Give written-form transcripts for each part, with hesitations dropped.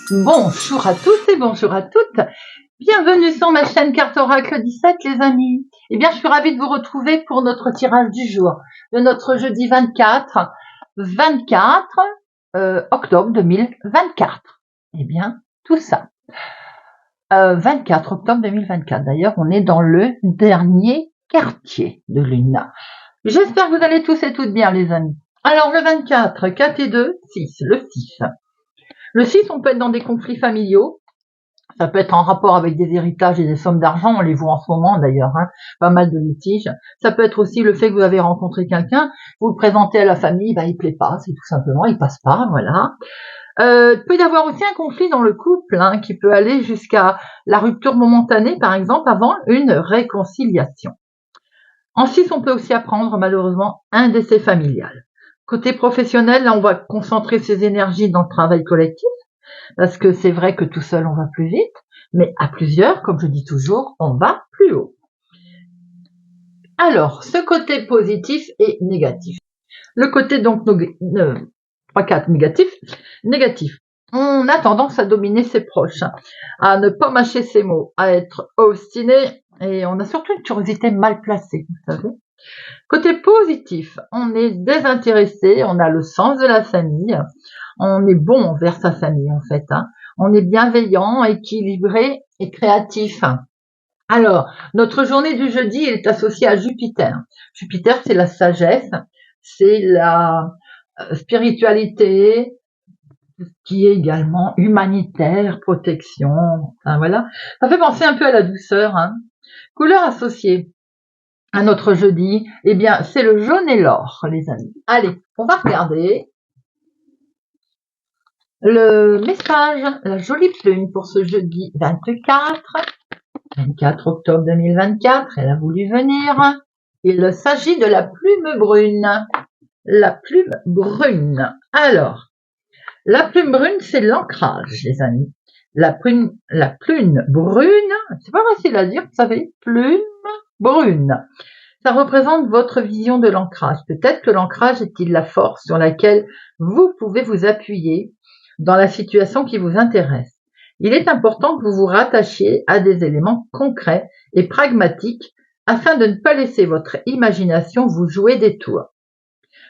Bonjour à tous et bonjour à toutes. Bienvenue sur ma chaîne Carte Oracle 17 les amis. Eh bien, je suis ravie de vous retrouver pour notre tirage du jour de notre jeudi 24 octobre 2024. Eh bien, tout ça. 24 octobre 2024. D'ailleurs, on est dans le dernier quartier de lune. J'espère que vous allez tous et toutes bien les amis. Alors, le 24, 4 et 2, 6, le 6. Le 6, on peut être dans des conflits familiaux. Ça peut être en rapport avec des héritages et des sommes d'argent. On les voit en ce moment d'ailleurs, pas mal de litiges. Ça peut être aussi le fait que vous avez rencontré quelqu'un, vous le présentez à la famille, il plaît pas, c'est tout simplement, il passe pas, voilà. Il peut y avoir aussi un conflit dans le couple qui peut aller jusqu'à la rupture momentanée, par exemple, avant une réconciliation. En 6, on peut aussi apprendre malheureusement un décès familial. Côté professionnel, là, on va concentrer ses énergies dans le travail collectif, parce que c'est vrai que tout seul, on va plus vite, mais à plusieurs, comme je dis toujours, on va plus haut. Alors, ce côté positif et négatif. Le côté donc 3-4 négatif. On a tendance à dominer ses proches, à ne pas mâcher ses mots, à être obstiné, et on a surtout une curiosité mal placée, vous savez. Côté positif, on est désintéressé, on a le sens de la famille, on est bon envers sa famille en fait. On est bienveillant, équilibré et créatif. Alors, notre journée du jeudi est associée à Jupiter. Jupiter, c'est la sagesse, c'est la spiritualité, qui est également humanitaire, protection, enfin voilà. Ça fait penser un peu à la douceur. Couleur associée à notre jeudi, eh bien, c'est le jaune et l'or, les amis. Allez, on va regarder le message, la jolie plume pour ce jeudi 24 octobre 2024. Elle a voulu venir. Il s'agit de la plume brune. La plume brune. Alors, la plume brune, c'est l'ancrage, les amis. La plume brune, c'est pas facile à dire, vous savez, plume brune. Ça représente votre vision de l'ancrage. Peut-être que l'ancrage est-il la force sur laquelle vous pouvez vous appuyer dans la situation qui vous intéresse. Il est important que vous vous rattachiez à des éléments concrets et pragmatiques afin de ne pas laisser votre imagination vous jouer des tours.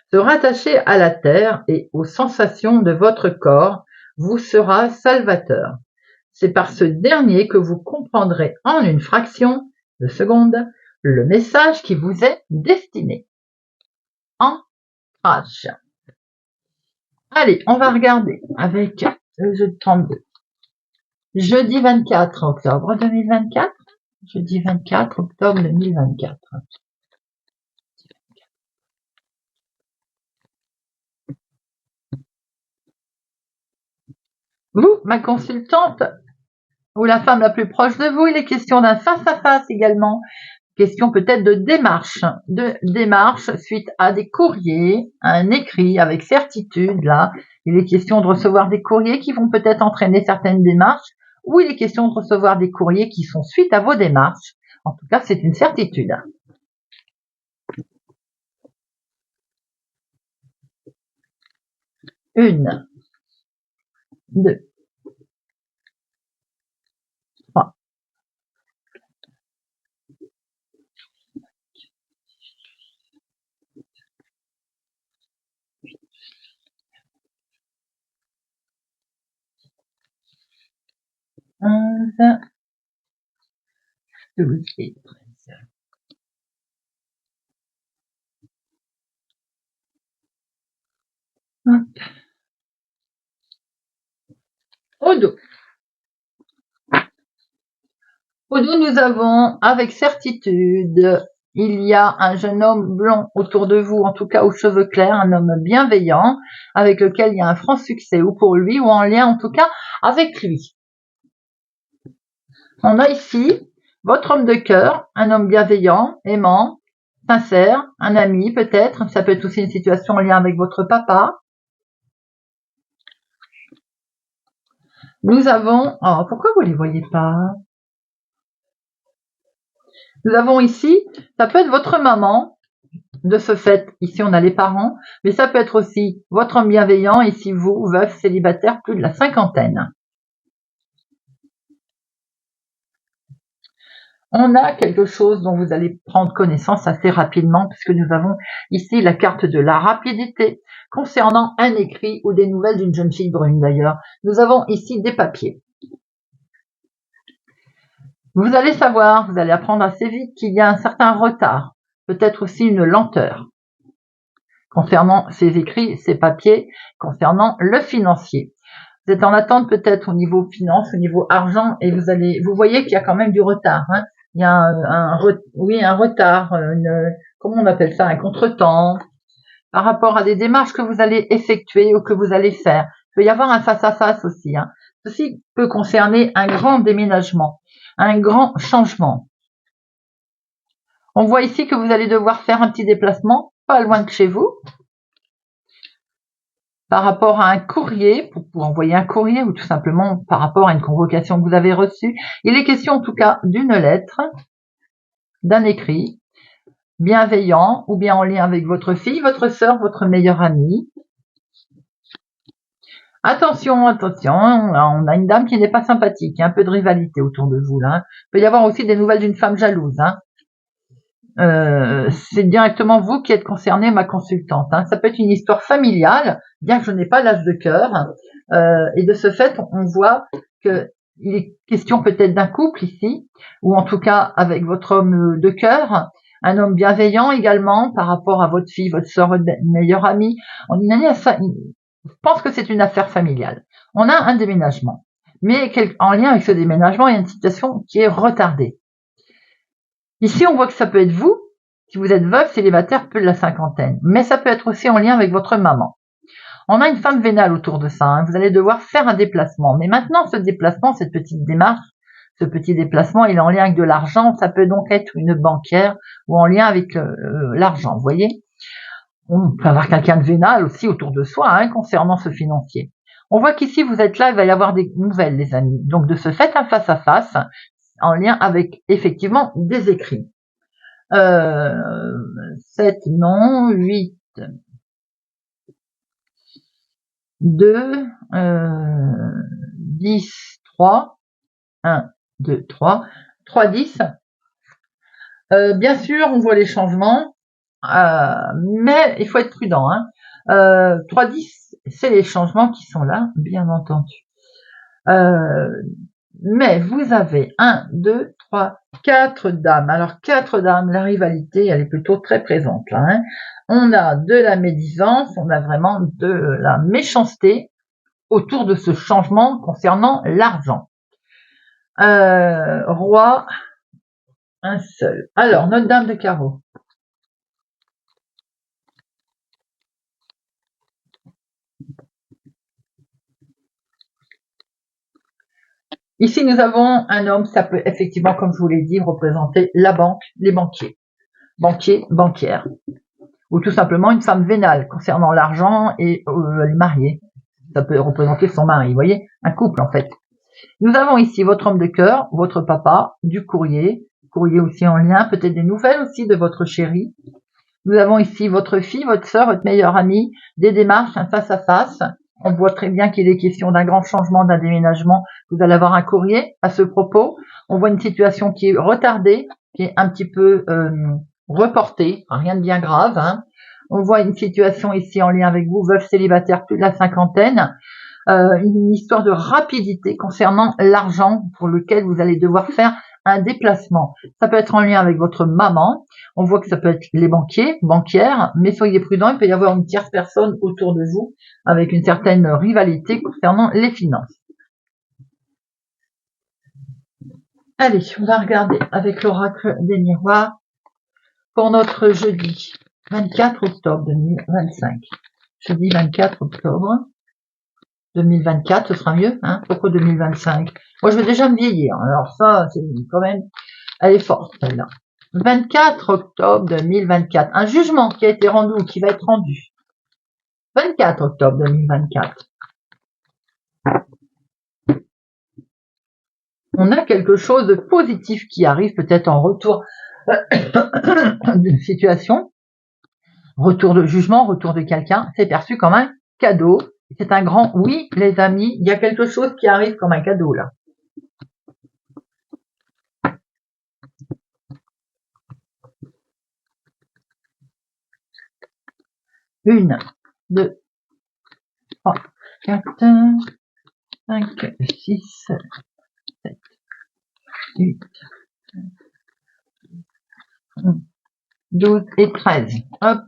Se rattacher à la terre et aux sensations de votre corps vous sera salvateur. C'est par ce dernier que vous comprendrez en une fraction de seconde le message qui vous est destiné. Ancrage. Allez, on va regarder avec le jeu de 32. Jeudi 24 octobre 2024. Jeudi 24 octobre 2024. Vous, ma consultante, ou la femme la plus proche de vous, il est question d'un face-à-face également. Question peut-être de démarche suite à des courriers, un écrit avec certitude. Là, il est question de recevoir des courriers qui vont peut-être entraîner certaines démarches, ou il est question de recevoir des courriers qui sont suite à vos démarches. En tout cas, c'est une certitude. 1, 2, 3, 11, 12 et 13. Hop. Au dos. Au dos, nous avons avec certitude, il y a un jeune homme blond autour de vous, en tout cas aux cheveux clairs, un homme bienveillant, avec lequel il y a un franc succès, ou pour lui, ou en lien en tout cas avec lui. On a ici votre homme de cœur, un homme bienveillant, aimant, sincère, un ami peut-être, ça peut être aussi une situation en lien avec votre papa. Nous avons, pourquoi vous les voyez pas? Nous avons ici, ça peut être votre maman, de ce fait, ici on a les parents, mais ça peut être aussi votre homme bienveillant, ici vous, veuf, célibataire, plus de la cinquantaine. On a quelque chose dont vous allez prendre connaissance assez rapidement puisque nous avons ici la carte de la rapidité concernant un écrit ou des nouvelles d'une jeune fille brune d'ailleurs. Nous avons ici des papiers. Vous allez savoir, vous allez apprendre assez vite qu'il y a un certain retard, peut-être aussi une lenteur concernant ces écrits, ces papiers, concernant le financier. Vous êtes en attente peut-être au niveau finance, au niveau argent, et vous voyez qu'il y a quand même du retard. Hein. Il y a un retard, comment on appelle ça, un contretemps, par rapport à des démarches que vous allez effectuer ou que vous allez faire. Il peut y avoir un face-à-face aussi. Hein. Ceci peut concerner un grand déménagement, un grand changement. On voit ici que vous allez devoir faire un petit déplacement, pas loin de chez vous, par rapport à un courrier, pour envoyer un courrier ou tout simplement par rapport à une convocation que vous avez reçue. Il est question en tout cas d'une lettre, d'un écrit, bienveillant ou bien en lien avec votre fille, votre sœur, votre meilleure amie. Attention, attention, on a une dame qui n'est pas sympathique, il y a un peu de rivalité autour de vous là. Hein. Il peut y avoir aussi des nouvelles d'une femme jalouse. Hein. C'est directement vous qui êtes concerné, ma consultante. Hein. Ça peut être une histoire familiale, bien que je n'ai pas l'as de cœur. Et de ce fait, on voit que il est question peut-être d'un couple ici, ou en tout cas avec votre homme de cœur, un homme bienveillant également par rapport à votre fille, votre soeur, votre meilleure amie. Je pense que c'est une affaire familiale. On a un déménagement, mais en lien avec ce déménagement, il y a une situation qui est retardée. Ici, on voit que ça peut être vous, si vous êtes veuve, célibataire, plus de la cinquantaine, mais ça peut être aussi en lien avec votre maman. On a une femme vénale autour de ça, hein. Vous allez devoir faire un déplacement, mais maintenant, ce déplacement, cette petite démarche, ce petit déplacement, il est en lien avec de l'argent, ça peut donc être une banquière ou en lien avec l'argent, vous voyez. On peut avoir quelqu'un de vénal aussi autour de soi, hein, concernant ce financier. On voit qu'ici, vous êtes là, il va y avoir des nouvelles, les amis. Donc, de ce fait, un face-à-face, en lien avec, effectivement, des écrits. 7, non, 8, 2, 10, 3, 1, 2, 3, 3, 10. Bien sûr, on voit les changements, mais il faut être prudent. Hein. 3, 10, c'est les changements qui sont là, bien entendu. Mais vous avez 1, 2, 3, 4 dames. Alors 4 dames, la rivalité, elle est plutôt très présente là. Hein. On a de la médisance, on a vraiment de la méchanceté autour de ce changement concernant l'argent. Roi, un seul. Alors, notre dame de carreau. Ici, nous avons un homme, ça peut effectivement, comme je vous l'ai dit, représenter la banque, les banquiers. Banquier, banquière. Ou tout simplement une femme vénale concernant l'argent et les mariés. Ça peut représenter son mari, vous voyez, un couple en fait. Nous avons ici votre homme de cœur, votre papa, du courrier aussi en lien, peut-être des nouvelles aussi de votre chéri. Nous avons ici votre fille, votre sœur, votre meilleure amie, des démarches, un face-à-face. On voit très bien qu'il est question d'un grand changement, d'un déménagement. Vous allez avoir un courrier à ce propos. On voit une situation qui est retardée, qui est un petit peu reportée, rien de bien grave. Hein. On voit une situation ici en lien avec vous, veuve célibataire, plus de la cinquantaine. Une histoire de rapidité concernant l'argent pour lequel vous allez devoir faire un déplacement. Ça peut être en lien avec votre maman. On voit que ça peut être les banquiers, banquières, mais soyez prudents, il peut y avoir une tierce personne autour de vous avec une certaine rivalité concernant les finances. Allez, on va regarder avec l'oracle des miroirs pour notre jeudi 24 octobre 2025. Jeudi 24 octobre 2024, ce sera mieux, hein? Pourquoi 2025? Moi, je vais déjà me vieillir. Alors ça, c'est quand même, elle est forte, celle-là. 24 octobre 2024. Un jugement qui a été rendu ou qui va être rendu. 24 octobre 2024. On a quelque chose de positif qui arrive peut-être en retour d'une situation. Retour de jugement, retour de quelqu'un. C'est perçu comme un cadeau. C'est un grand oui, les amis. Il y a quelque chose qui arrive comme un cadeau là. 1, 2, 3, 4, 5, 6, 7, 8, 12 et 13. Hop.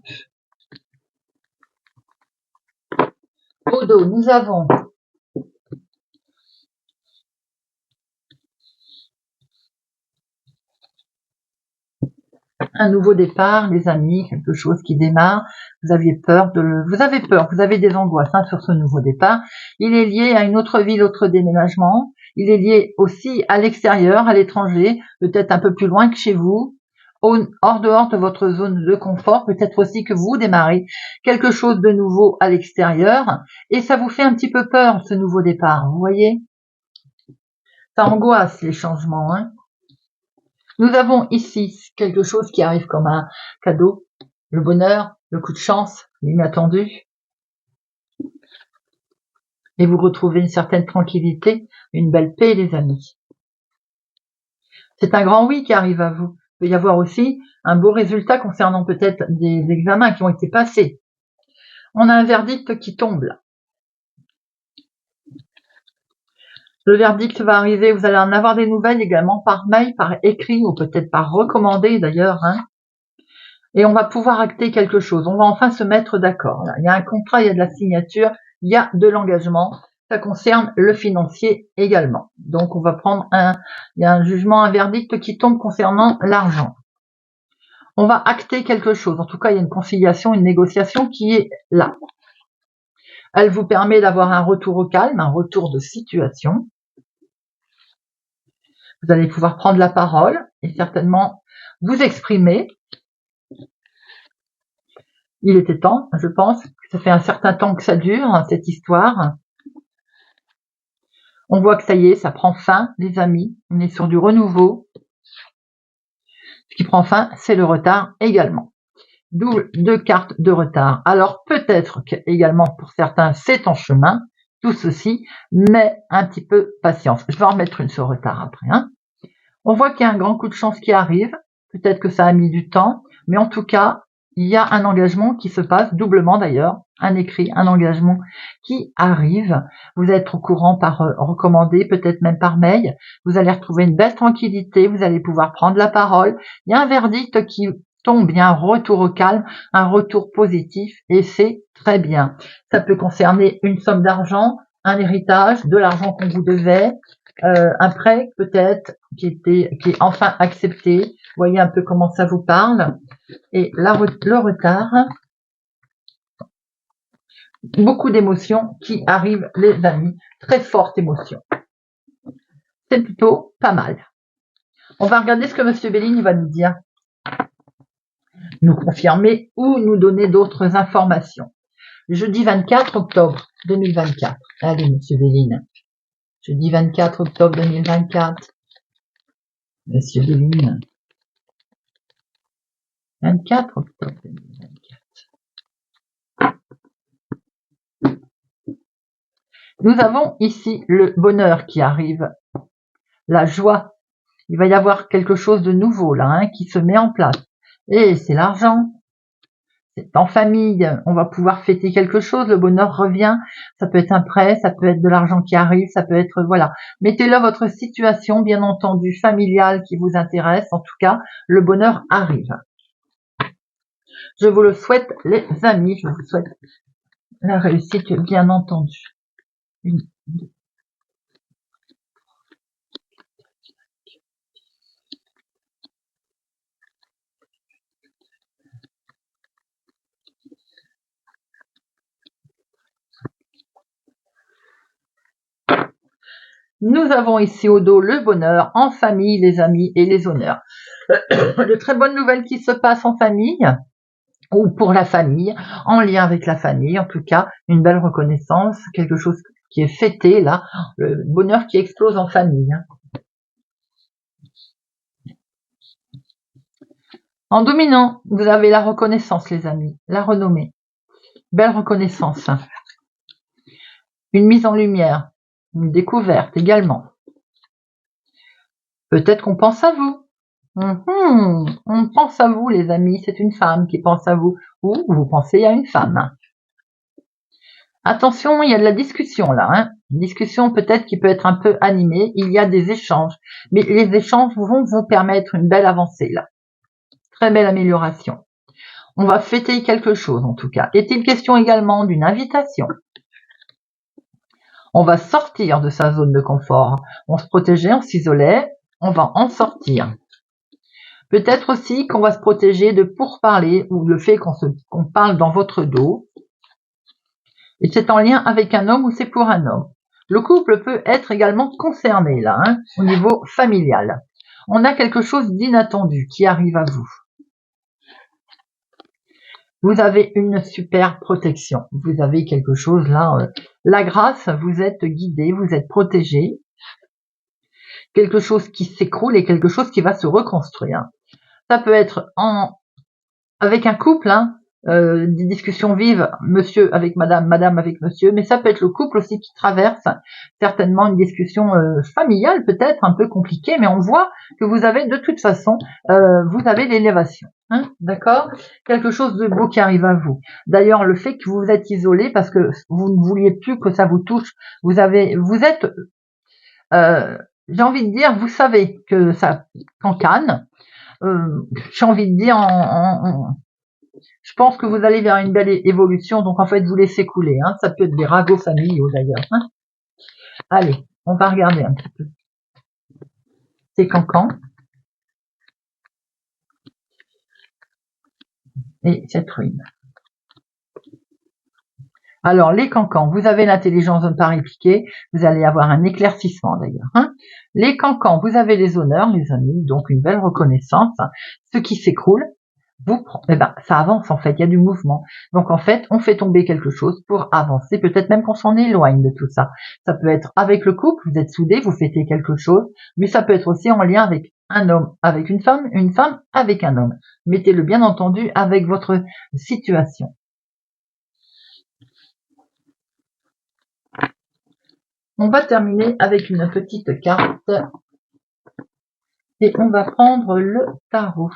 Au dos, nous avons un nouveau départ, les amis, quelque chose qui démarre. Vous avez peur, vous avez des angoisses sur ce nouveau départ. Il est lié à une autre ville, autre déménagement. Il est lié aussi à l'extérieur, à l'étranger, peut-être un peu plus loin que chez vous, hors dehors de votre zone de confort. Peut-être aussi que vous démarrez quelque chose de nouveau à l'extérieur et ça vous fait un petit peu peur, ce nouveau départ. Vous voyez, ça angoisse les changements. Nous avons ici quelque chose qui arrive comme un cadeau, le bonheur, le coup de chance, l'inattendu. Et vous retrouvez une certaine tranquillité, une belle paix, les amis. C'est un grand oui qui arrive à vous. Il peut y avoir aussi un beau résultat concernant peut-être des examens qui ont été passés. On a un verdict qui tombe là. Le verdict va arriver, vous allez en avoir des nouvelles également par mail, par écrit ou peut-être par recommandé d'ailleurs. Et on va pouvoir acter quelque chose. On va enfin se mettre d'accord. Il y a un contrat, il y a de la signature, il y a de l'engagement. Ça concerne le financier également. Donc on va prendre il y a un jugement, un verdict qui tombe concernant l'argent. On va acter quelque chose. En tout cas, il y a une conciliation, une négociation qui est là. Elle vous permet d'avoir un retour au calme, un retour de situation. Vous allez pouvoir prendre la parole et certainement vous exprimer. Il était temps, je pense. Ça fait un certain temps que ça dure, cette histoire. On voit que ça y est, ça prend fin, les amis. On est sur du renouveau. Ce qui prend fin, c'est le retard également. D'où 2 cartes de retard. Alors peut-être qu'également pour certains, c'est en chemin, tout ceci, mais un petit peu patience. Je vais en remettre une sur retard après. On voit qu'il y a un grand coup de chance qui arrive. Peut-être que ça a mis du temps, mais en tout cas, il y a un engagement qui se passe, doublement d'ailleurs, un écrit, un engagement qui arrive. Vous êtes au courant par recommandé, peut-être même par mail. Vous allez retrouver une belle tranquillité, vous allez pouvoir prendre la parole. Il y a un verdict qui tombe, il y a un retour au calme, un retour positif, et c'est très bien. Ça peut concerner une somme d'argent, un héritage, de l'argent qu'on vous devait, un prêt peut-être qui est enfin accepté. Vous voyez un peu comment ça vous parle. Et le retard, beaucoup d'émotions qui arrivent, les amis, très forte émotion. C'est plutôt pas mal. On va regarder ce que Monsieur Belline va nous dire, nous confirmer ou nous donner d'autres informations. Jeudi 24 octobre 2024. Allez, Monsieur Belline. Jeudi 24 octobre 2024. Monsieur Belline. 24 octobre 2024. Nous avons ici le bonheur qui arrive, la joie. Il va y avoir quelque chose de nouveau là, qui se met en place. Et c'est l'argent. C'est en famille. On va pouvoir fêter quelque chose. Le bonheur revient. Ça peut être un prêt, ça peut être de l'argent qui arrive, ça peut être, voilà. Mettez là votre situation, bien entendu, familiale qui vous intéresse. En tout cas, le bonheur arrive. Je vous le souhaite, les amis. Je vous souhaite la réussite, bien entendu. Nous avons ici au dos le bonheur, en famille, les amis et les honneurs. De très bonnes nouvelles qui se passent en famille, ou pour la famille, en lien avec la famille, en tout cas, une belle reconnaissance, quelque chose qui est fêté, là, le bonheur qui explose en famille. En dominant, vous avez la reconnaissance, les amis, la renommée. Belle reconnaissance. Une mise en lumière, une découverte également. Peut-être qu'on pense à vous. On pense à vous, les amis, c'est une femme qui pense à vous, ou vous pensez à une femme. Attention, il y a de la discussion là, hein. Une discussion peut-être qui peut être un peu animée, il y a des échanges, mais les échanges vont vous permettre une belle avancée là. Très belle amélioration. On va fêter quelque chose en tout cas. Est-il question également d'une invitation? On va sortir de sa zone de confort. On se protégeait, on s'isolait, on va en sortir. Peut-être aussi qu'on va se protéger de pourparlers ou le fait qu'on parle dans votre dos. Et c'est en lien avec un homme ou c'est pour un homme. Le couple peut être également concerné là, hein, au niveau familial. On a quelque chose d'inattendu qui arrive à vous. Vous avez une super protection. Vous avez quelque chose là, la grâce, vous êtes guidé, vous êtes protégé. Quelque chose qui s'écroule et quelque chose qui va se reconstruire. Ça peut être avec un couple, hein, des discussions vives, monsieur avec madame, madame avec monsieur, mais ça peut être le couple aussi qui traverse certainement une discussion familiale, peut-être un peu compliquée, mais on voit que vous avez de toute façon, vous avez l'élévation, hein, d'accord? Quelque chose de beau qui arrive à vous. D'ailleurs, le fait que vous êtes isolé parce que vous ne vouliez plus que ça vous touche, vous êtes, j'ai envie de dire, vous savez que ça cancane. J'ai envie de dire je pense que vous allez vers une belle évolution, donc en fait vous laissez couler, hein. Ça peut être des ragots familiaux d'ailleurs, hein. Allez, on va regarder un petit peu ces cancans et cette ruine. Alors les cancans, vous avez l'intelligence de ne pas répliquer, vous allez avoir un éclaircissement d'ailleurs, hein. Les cancans, vous avez les honneurs, les amis, donc une belle reconnaissance. Ce qui s'écroule, ça avance en fait, il y a du mouvement. Donc en fait, on fait tomber quelque chose pour avancer, peut-être même qu'on s'en éloigne de tout ça. Ça peut être avec le couple, vous êtes soudés, vous fêtez quelque chose, mais ça peut être aussi en lien avec un homme, avec une femme avec un homme. Mettez-le bien entendu avec votre situation. On va terminer avec une petite carte et on va prendre le tarot.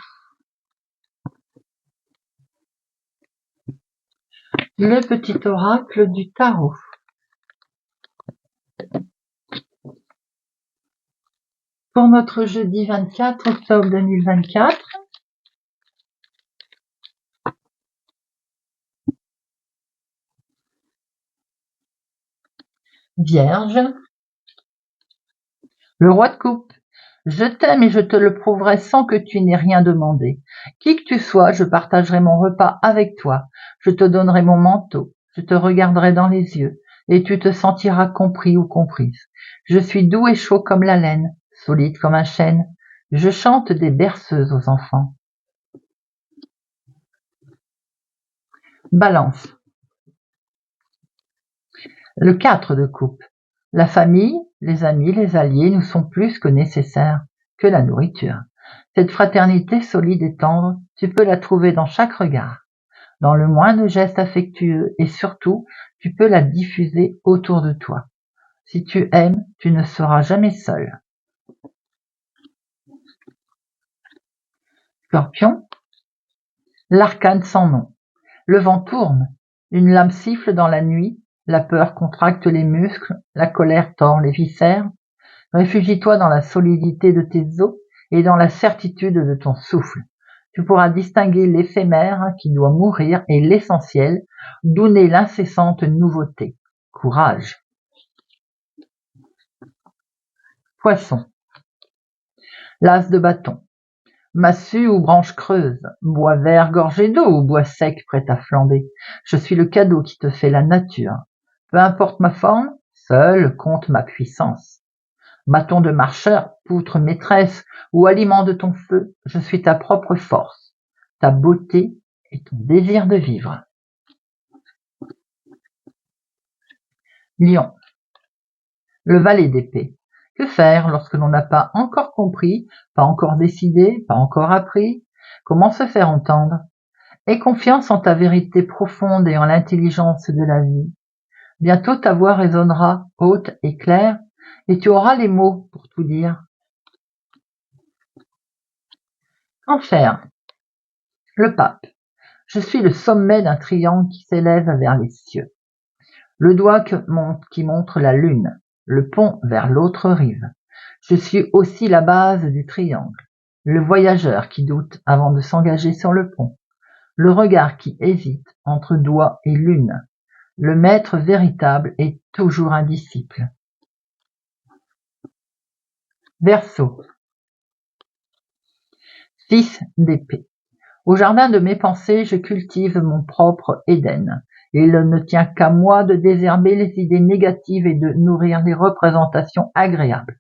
Le petit oracle du tarot. Pour notre jeudi 24 octobre 2024, Vierge, le roi de coupe. Je t'aime et je te le prouverai sans que tu n'aies rien demandé. Qui que tu sois, je partagerai mon repas avec toi. Je te donnerai mon manteau. Je te regarderai dans les yeux et tu te sentiras compris ou comprise. Je suis doux et chaud comme la laine, solide comme un chêne. Je chante des berceuses aux enfants. Balance. Le 4 de coupe. La famille, les amis, les alliés nous sont plus que nécessaires que la nourriture. Cette fraternité solide et tendre, tu peux la trouver dans chaque regard, dans le moindre geste affectueux et surtout, tu peux la diffuser autour de toi. Si tu aimes, tu ne seras jamais seul. Scorpion, l'arcane sans nom. Le vent tourne, une lame siffle dans la nuit, la peur contracte les muscles, la colère tord les viscères. Réfugie-toi dans la solidité de tes os et dans la certitude de ton souffle. Tu pourras distinguer l'éphémère qui doit mourir et l'essentiel, d'où naît l'incessante nouveauté. Courage. Poisson. L'as de bâton. Massue ou branche creuse, bois vert gorgé d'eau ou bois sec prêt à flamber. Je suis le cadeau qui te fait la nature. Peu importe ma forme, seule compte ma puissance. Bâton de marcheur, poutre maîtresse ou aliment de ton feu, je suis ta propre force, ta beauté et ton désir de vivre. Lion. Le valet d'épée. Que faire lorsque l'on n'a pas encore compris, pas encore décidé, pas encore appris? Comment se faire entendre? Aie confiance en ta vérité profonde et en l'intelligence de la vie. Bientôt ta voix résonnera haute et claire, et tu auras les mots pour tout dire. Enfer. Le pape. Je suis le sommet d'un triangle qui s'élève vers les cieux. Le doigt qui montre la lune, le pont vers l'autre rive. Je suis aussi la base du triangle. Le voyageur qui doute avant de s'engager sur le pont. Le regard qui hésite entre doigt et lune. Le maître véritable est toujours un disciple. Verseau. 6 d'épée. Au jardin de mes pensées, je cultive mon propre Éden. Il ne tient qu'à moi de désherber les idées négatives et de nourrir les représentations agréables.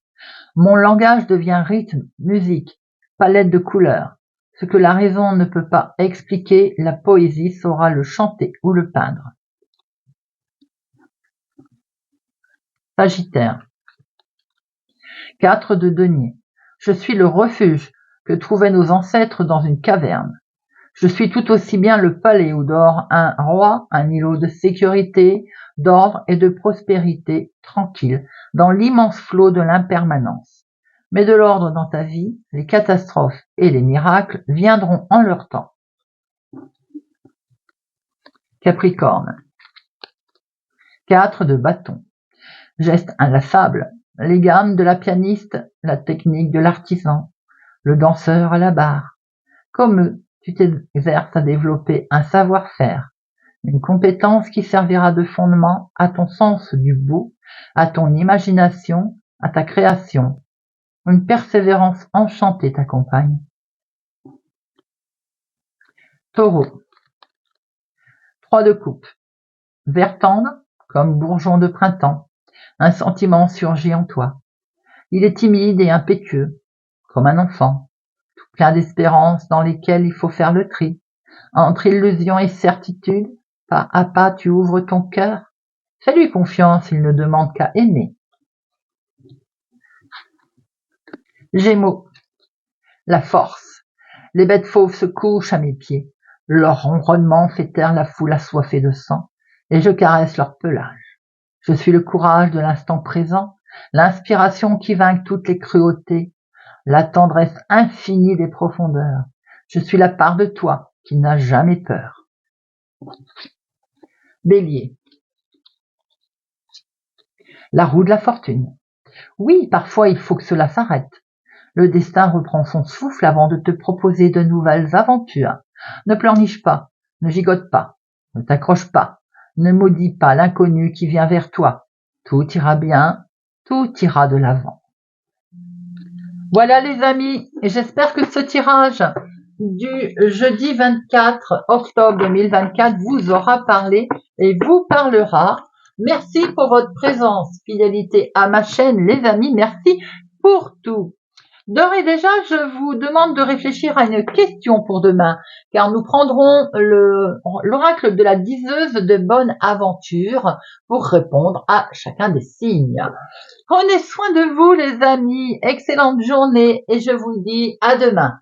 Mon langage devient rythme, musique, palette de couleurs. Ce que la raison ne peut pas expliquer, la poésie saura le chanter ou le peindre. Sagittaire. 4 de denier. Je suis le refuge que trouvaient nos ancêtres dans une caverne. Je suis tout aussi bien le palais où dort un roi, un îlot de sécurité, d'ordre et de prospérité tranquille, dans l'immense flot de l'impermanence. Mais de l'ordre dans ta vie, les catastrophes et les miracles viendront en leur temps. Capricorne. 4 de bâton. Geste inlassable, les gammes de la pianiste, la technique de l'artisan, le danseur à la barre. Comme eux, tu t'exerces à développer un savoir-faire, une compétence qui servira de fondement à ton sens du beau, à ton imagination, à ta création. Une persévérance enchantée t'accompagne. Taureau. 3 de coupe. Vert tendre, comme bourgeon de printemps. Un sentiment surgit en toi. Il est timide et impétueux, comme un enfant, tout plein d'espérances dans lesquelles il faut faire le tri. Entre illusion et certitude, pas à pas tu ouvres ton cœur. Fais-lui confiance, il ne demande qu'à aimer. Gémeaux. La force. Les bêtes fauves se couchent à mes pieds. Leur ronronnement fait taire la foule assoiffée de sang, et je caresse leur pelage. Je suis le courage de l'instant présent, l'inspiration qui vainque toutes les cruautés, la tendresse infinie des profondeurs. Je suis la part de toi qui n'a jamais peur. Bélier. La roue de la fortune. Oui, parfois il faut que cela s'arrête. Le destin reprend son souffle avant de te proposer de nouvelles aventures. Ne pleurniche pas, ne gigote pas, ne t'accroche pas, ne maudis pas l'inconnu qui vient vers toi. Tout ira bien, tout ira de l'avant. Voilà les amis, et j'espère que ce tirage du jeudi 24 octobre 2024 vous aura parlé et vous parlera. Merci pour votre présence, fidélité à ma chaîne les amis, merci pour tout. D'ores et déjà, je vous demande de réfléchir à une question pour demain, car nous prendrons l'oracle de la diseuse de bonne aventure pour répondre à chacun des signes. Prenez soin de vous les amis, excellente journée et je vous dis à demain.